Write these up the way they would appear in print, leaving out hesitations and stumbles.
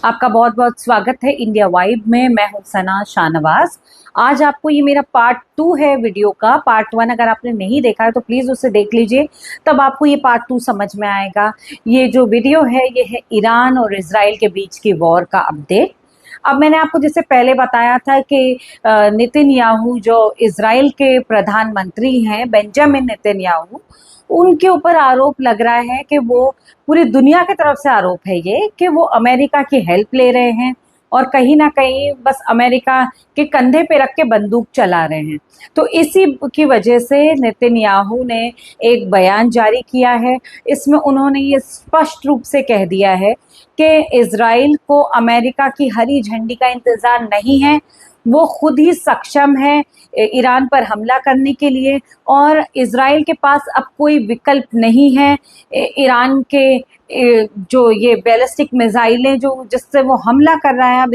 आपका बहुत बहुत स्वागत है इंडिया वाइब में। मैं हूं सना शाहनवाज। आज आपको ये मेरा पार्ट 2 है वीडियो का। पार्ट 1 अगर आपने नहीं देखा है तो प्लीज़ उसे देख लीजिए, तब आपको ये पार्ट 2 समझ में आएगा। ये जो वीडियो है ये है ईरान और इजराइल के बीच की वॉर का अपडेट। अब मैंने आपको जैसे पहले बताया था कि नेतन्याहू जो इजराइल के प्रधानमंत्री हैं, बेंजामिन नेतन्याहू, उनके ऊपर आरोप लग रहा है कि वो पूरी दुनिया की तरफ से आरोप है ये कि वो अमेरिका की हेल्प ले रहे हैं और कहीं ना कहीं बस अमेरिका के कंधे पे रख के बंदूक चला रहे हैं। तो इसी की वजह से नेतन्याहू ने एक बयान जारी किया है। इसमें उन्होंने ये स्पष्ट रूप से कह दिया है कि इजराइल को अमेरिका की हरी झंडी का इंतजार नहीं है, वो खुद ही सक्षम है ईरान पर हमला करने के लिए और इजराइल के पास अब कोई विकल्प नहीं है। ईरान के जो ये बैलिस्टिक मिसाइलें जो जिससे वो हमला कर रहा है, अब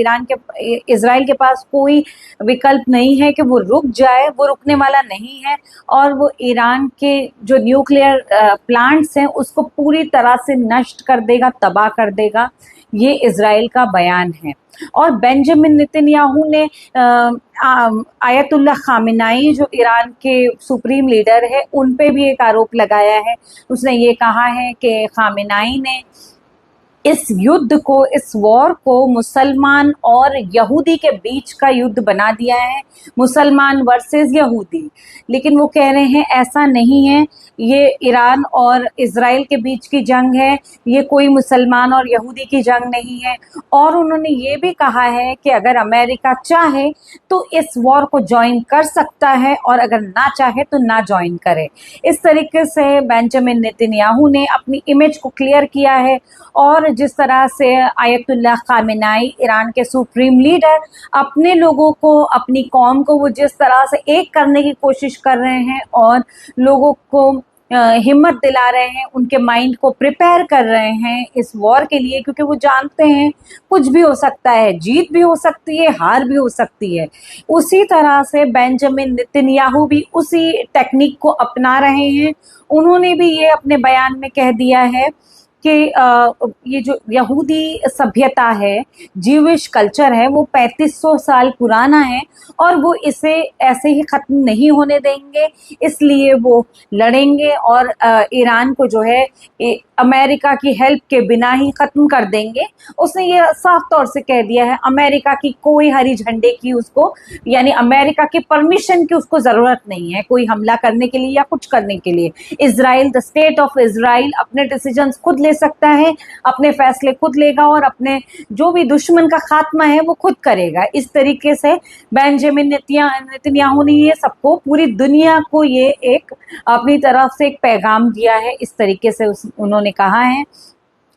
इजराइल के पास कोई विकल्प नहीं है कि वो रुक जाए, वो रुकने वाला नहीं है और वो ईरान के जो न्यूक्लियर प्लांट्स हैं उसको पूरी तरह से नष्ट कर देगा, तबाह कर देगा। ये इजराइल का बयान है। और बेंजामिन नेतन्याहू ने आयतुल्लाह खामेनाई जो ईरान के सुप्रीम लीडर है उन पे भी एक आरोप लगाया है। उसने ये कहा है कि खामेनाई ने इस युद्ध को, इस वॉर को मुसलमान और यहूदी के बीच का युद्ध बना दिया है, मुसलमान वर्सेस यहूदी। लेकिन वो कह रहे हैं ऐसा नहीं है, ये ईरान और इजराइल के बीच की जंग है, ये कोई मुसलमान और यहूदी की जंग नहीं है। और उन्होंने ये भी कहा है कि अगर अमेरिका चाहे तो इस वॉर को ज्वाइन कर सकता है और अगर ना चाहे तो ना ज्वाइन करे। इस तरीके से बेंजामिन नेतन्याहू ने अपनी इमेज को क्लियर किया है। और जिस तरह से आयतुल्लाह खामेनाई ईरान के सुप्रीम लीडर अपने लोगों को, अपनी कौम को वो जिस तरह से एक करने की कोशिश कर रहे हैं और लोगों को हिम्मत दिला रहे हैं, उनके माइंड को प्रिपेयर कर रहे हैं इस वॉर के लिए, क्योंकि वो जानते हैं कुछ भी हो सकता है, जीत भी हो सकती है, हार भी हो सकती है। उसी तरह से बेंजामिन नेतन्याहू भी उसी टेक्निक को अपना रहे हैं। उन्होंने भी ये अपने बयान में कह दिया है कि ये जो यहूदी सभ्यता है, जीविश कल्चर है, वो 3500 साल पुराना है और वो इसे ऐसे ही ख़त्म नहीं होने देंगे। इसलिए वो लड़ेंगे और ईरान को जो है अमेरिका की हेल्प के बिना ही ख़त्म कर देंगे। उसने ये साफ तौर से कह दिया है, अमेरिका की कोई हरी झंडे की उसको, यानी अमेरिका की परमिशन की उसको ज़रूरत नहीं है कोई हमला करने के लिए या कुछ करने के लिए। Israel, the state of Israel अपने डिसीजंस खुद ले सकता है, अपने फैसले खुद लेगा और अपने जो भी दुश्मन का खात्मा है वो खुद करेगा। इस तरीके से बेंजामिन नेतन्याहू ने ये सबको, पूरी दुनिया को ये एक अपनी तरफ से एक पैगाम दिया है। इस तरीके से उन्होंने कहा है।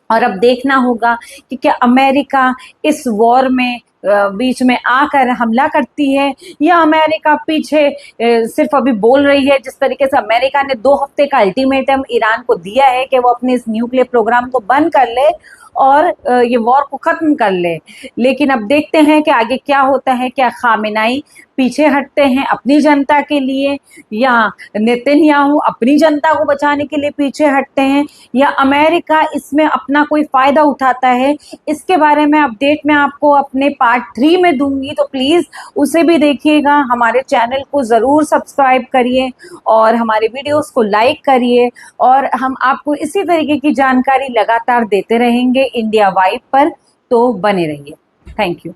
और अब देखना होगा कि क्या अमेरिका इस वॉर में बीच में आकर हमला करती है या अमेरिका पीछे सिर्फ अभी बोल रही है। जिस तरीके से अमेरिका ने 2 हफ्ते का अल्टीमेटम ईरान को दिया है कि वो अपने इस न्यूक्लियर प्रोग्राम को बंद कर ले और ये वॉर को खत्म कर ले। लेकिन अब देखते हैं कि आगे क्या होता है। क्या खामेनाई पीछे हटते हैं अपनी जनता के लिए, या नेतन्याहू अपनी जनता को बचाने के लिए पीछे हटते हैं, या अमेरिका इसमें अपना कोई फायदा उठाता है। इसके बारे में अपडेट मैं आपको अपने पार्ट 3 में दूंगी, तो प्लीज़ उसे भी देखिएगा। हमारे चैनल को ज़रूर सब्सक्राइब करिए और हमारे वीडियोस को लाइक करिए और हम आपको इसी तरीके की जानकारी लगातार देते रहेंगे इंडिया वाइब पर, तो बने रहिए। Thank you.